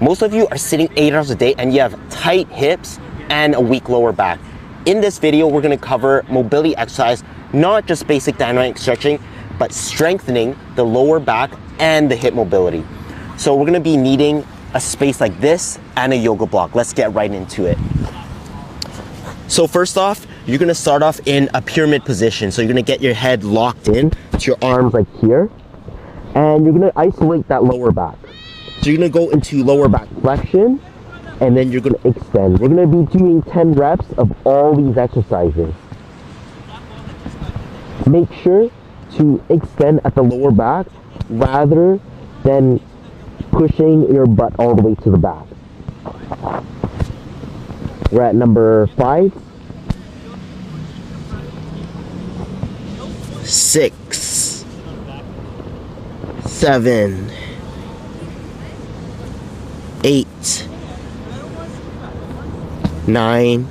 Most of you are sitting 8 hours a day and you have tight hips and a weak lower back. In this video, we're gonna cover mobility exercise, not just basic dynamic stretching, but strengthening the lower back and the hip mobility. So we're gonna be needing a space like this and a yoga block. Let's get right into it. So first off, you're gonna start off in a pyramid position. So you're gonna get your head locked in to your arms like here, and you're gonna isolate that lower back. So you're gonna go into lower back flexion, and then you're gonna extend. We're gonna be doing 10 reps of all these exercises. Make sure to extend at the lower back rather than pushing your butt all the way to the back. We're at number 5, 6, 7, 8, 9,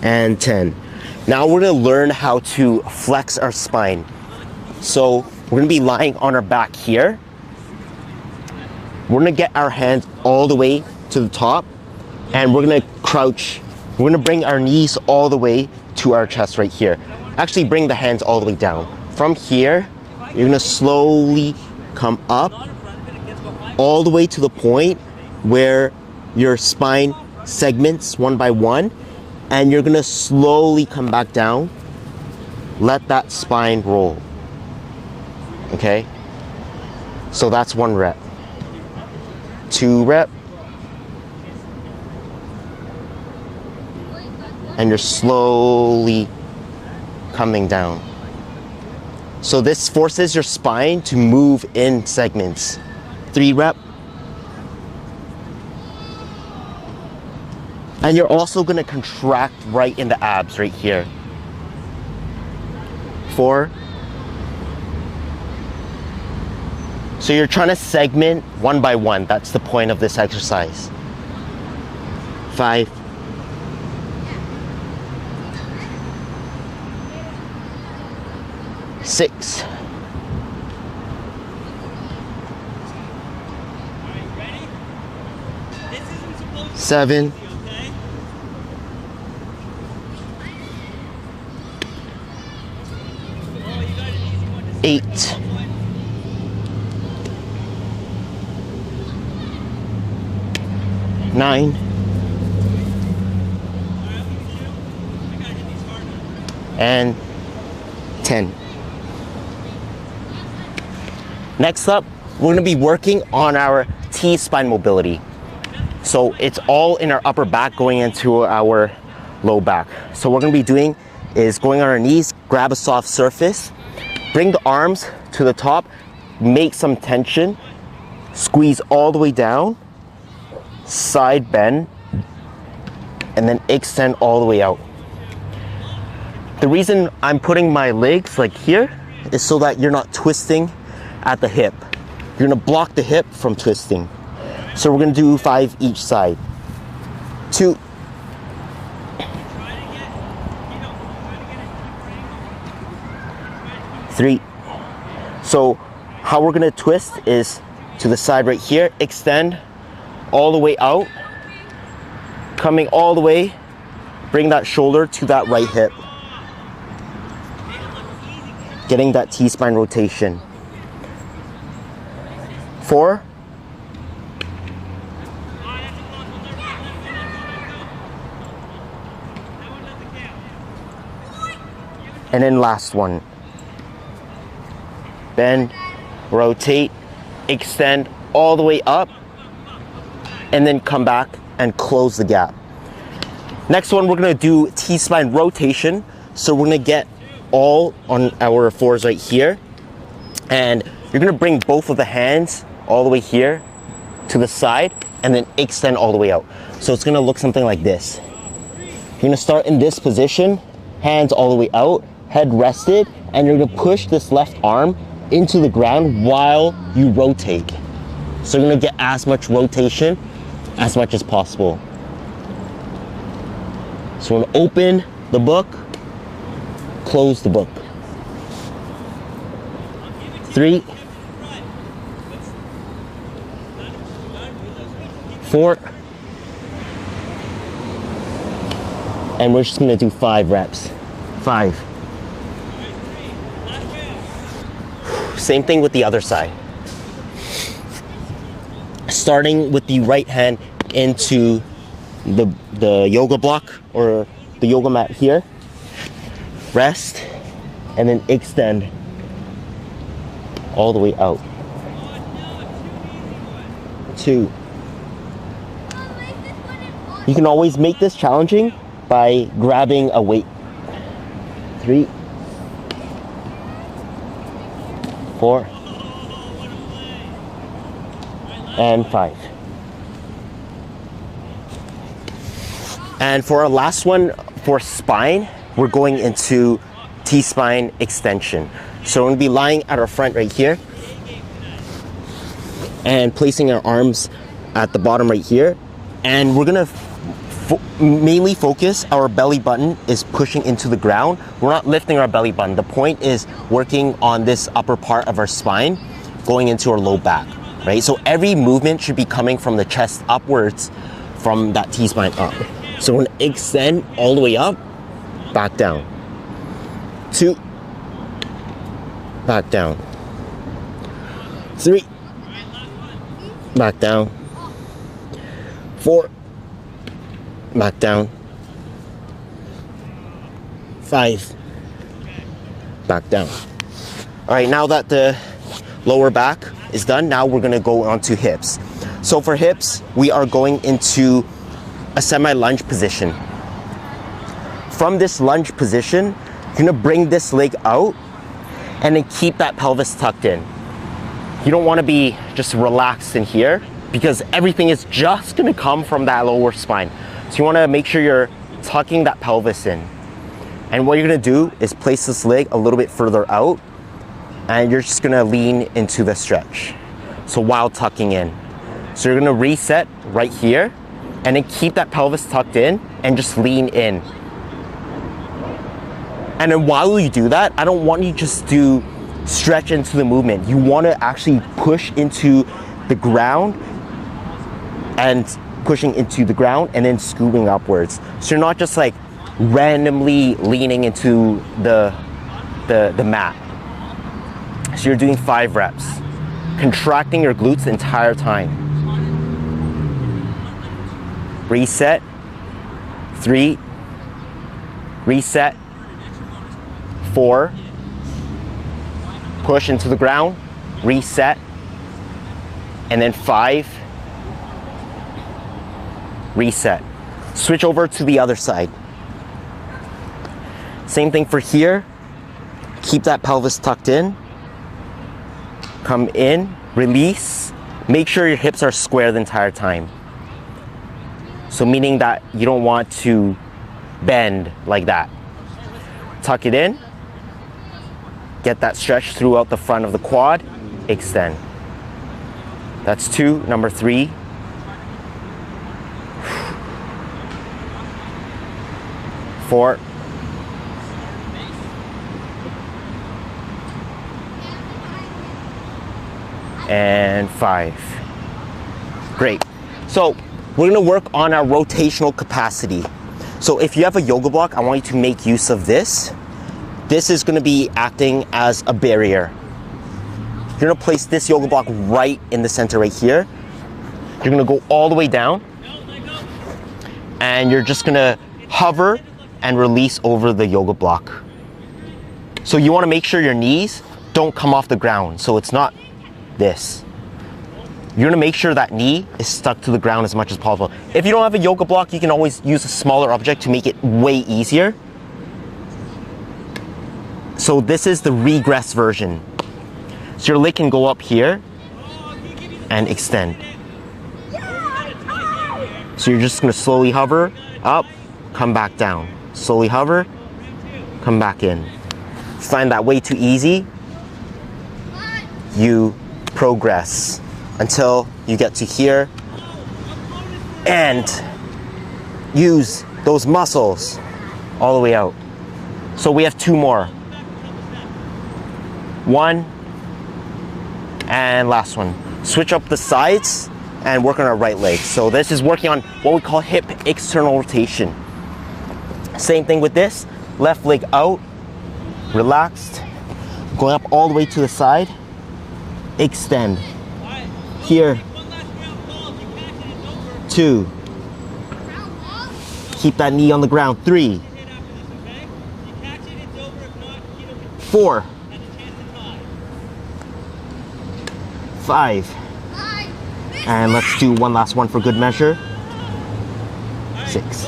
and 10. Now we're gonna learn how to flex our spine. So we're gonna be lying on our back here. We're gonna get our hands all the way to the top, and we're gonna crouch. We're gonna bring our knees all the way to our chest right here. Actually, bring the hands all the way down. From here, you're gonna slowly come up all the way to the point where your spine segments one by one, and you're gonna slowly come back down. Let that spine roll. Okay? So that's 1 rep. 2 rep. And you're slowly coming down. So this forces your spine to move in segments. 3 rep. And you're also gonna contract right in the abs right here. 4. So you're trying to segment one by one. That's the point of this exercise. 5. 6. 7. 8. 9. And 10. Next up, we're gonna be working on our T-spine mobility. So it's all in our upper back going into our low back. So what we're gonna be doing is going on our knees, grab a soft surface, bring the arms to the top, make some tension, squeeze all the way down, side bend, and then extend all the way out. The reason I'm putting my legs like here is so that you're not twisting at the hip. You're gonna block the hip from twisting. So we're gonna do 5 each side. 2. 3. So how we're gonna twist is to the side right here, extend all the way out, coming all the way, bring that shoulder to that right hip. Getting that T-spine rotation. 4. And then last one. Bend, rotate, extend all the way up, and then come back and close the gap. Next one, we're gonna do T-spine rotation. So we're gonna get all on our 4s right here, and you're gonna bring both of the hands all the way here to the side, and then extend all the way out. So it's gonna look something like this. You're gonna start in this position, hands all the way out, head rested, and you're gonna push this left arm into the ground while you rotate. So you're gonna get as much rotation as much as possible. So we're gonna open the book, close the book. 3, 4. And we're just gonna do 5 reps. 5. Same thing with the other side. Starting with the right hand into the yoga block or the yoga mat here. Rest, and then extend all the way out. 2. You can always make this challenging by grabbing a weight. 3, 4, and 5. And for our last one, for spine, we're going into T-spine extension. So we're gonna be lying at our front right here and placing our arms at the bottom right here. And we're gonna mainly focus, our belly button is pushing into the ground. We're not lifting our belly button. The point is working on this upper part of our spine, going into our low back, right? So every movement should be coming from the chest upwards, from that T-spine up. So we're gonna extend all the way up, back down. 2, back down. 3, back down. 4, back down. 5, back down. All right, now that the lower back is done, now we're gonna go on to hips. So for hips, we are going into a semi-lunge position. From this lunge position, you're gonna bring this leg out and then keep that pelvis tucked in. You don't wanna be just relaxed in here because everything is just gonna come from that lower spine. So you wanna make sure you're tucking that pelvis in. And what you're gonna do is place this leg a little bit further out and you're just gonna lean into the stretch. So while tucking in. So you're gonna reset right here and then keep that pelvis tucked in and just lean in. And then while you do that, I don't want you just to stretch into the movement. You wanna actually push into the ground and pushing into the ground and then scooping upwards. So you're not just like randomly leaning into the mat. So you're doing 5 reps, contracting your glutes the entire time. Reset, 3, reset, 4, push into the ground, reset, and then 5, reset. Switch over to the other side. Same thing for here. Keep that pelvis tucked in. Come in, release. Make sure your hips are square the entire time. So meaning that you don't want to bend like that. Tuck it in. Get that stretch throughout the front of the quad. Extend. That's 2. Number 3. Four. And 5. Great. So we're gonna work on our rotational capacity. So if you have a yoga block, I want you to make use of this. This is gonna be acting as a barrier. You're gonna place this yoga block right in the center right here. You're gonna go all the way down and you're just gonna hover and release over the yoga block. So you wanna make sure your knees don't come off the ground. So it's not this. You're gonna make sure that knee is stuck to the ground as much as possible. If you don't have a yoga block, you can always use a smaller object to make it way easier. So this is the regress version. So your leg can go up here and extend. So you're just gonna slowly hover up, come back down. Slowly hover, come back in. If you find that way too easy, you progress until you get to here and use those muscles all the way out. So we have 2 more. 1 and last one. Switch up the sides and work on our right leg. So this is working on what we call hip external rotation. Same thing with this, left leg out, relaxed, going up all the way to the side, extend. Here, 2, keep that knee on the ground, 3, 4, 5, and let's do one last one for good measure, 6.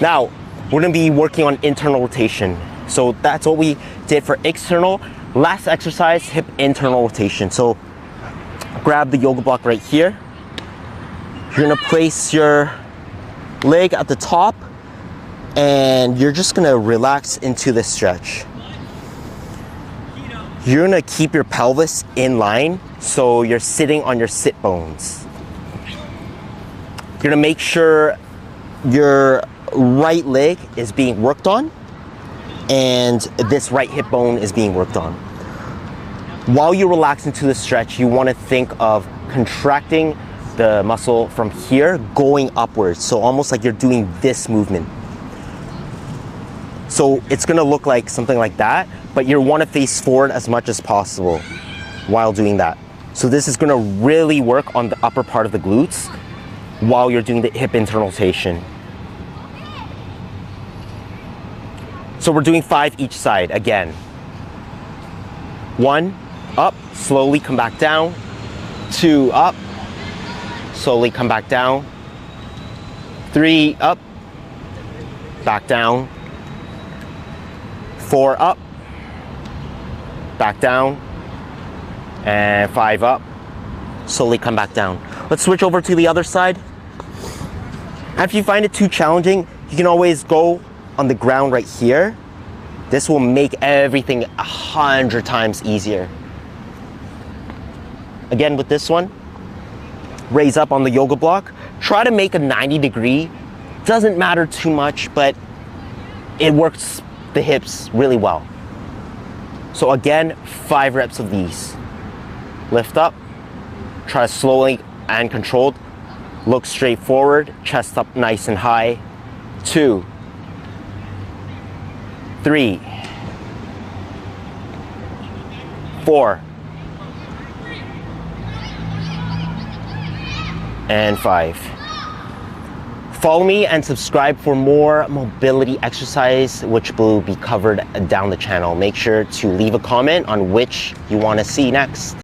Now, we're gonna be working on internal rotation. So that's what we did for external. Last exercise, hip internal rotation. So grab the yoga block right here. You're gonna place your leg at the top and you're just gonna relax into the stretch. You're gonna keep your pelvis in line so you're sitting on your sit bones. You're gonna make sure your right leg is being worked on and this right hip bone is being worked on. While you relax into the stretch, you want to think of contracting the muscle from here going upwards, so almost like you're doing this movement. So it's going to look like something like that, but you want to face forward as much as possible while doing that. So this is going to really work on the upper part of the glutes while you're doing the hip internal rotation. So we're doing 5 each side again. 1, up, slowly come back down. 2, up, slowly come back down. 3, up, back down. 4, up, back down. And 5, up, slowly come back down. Let's switch over to the other side. And if you find it too challenging, you can always go on the ground right here. This will make everything 100 times easier. Again with this one, raise up on the yoga block. Try to make a 90-degree. Doesn't matter too much, but it works the hips really well. So again, 5 reps of these. Lift up, try slowly and controlled. Look straight forward, chest up nice and high. 2, 3, 4, and 5. Follow me and subscribe for more mobility exercise, which will be covered down the channel. Make sure to leave a comment on which you want to see next.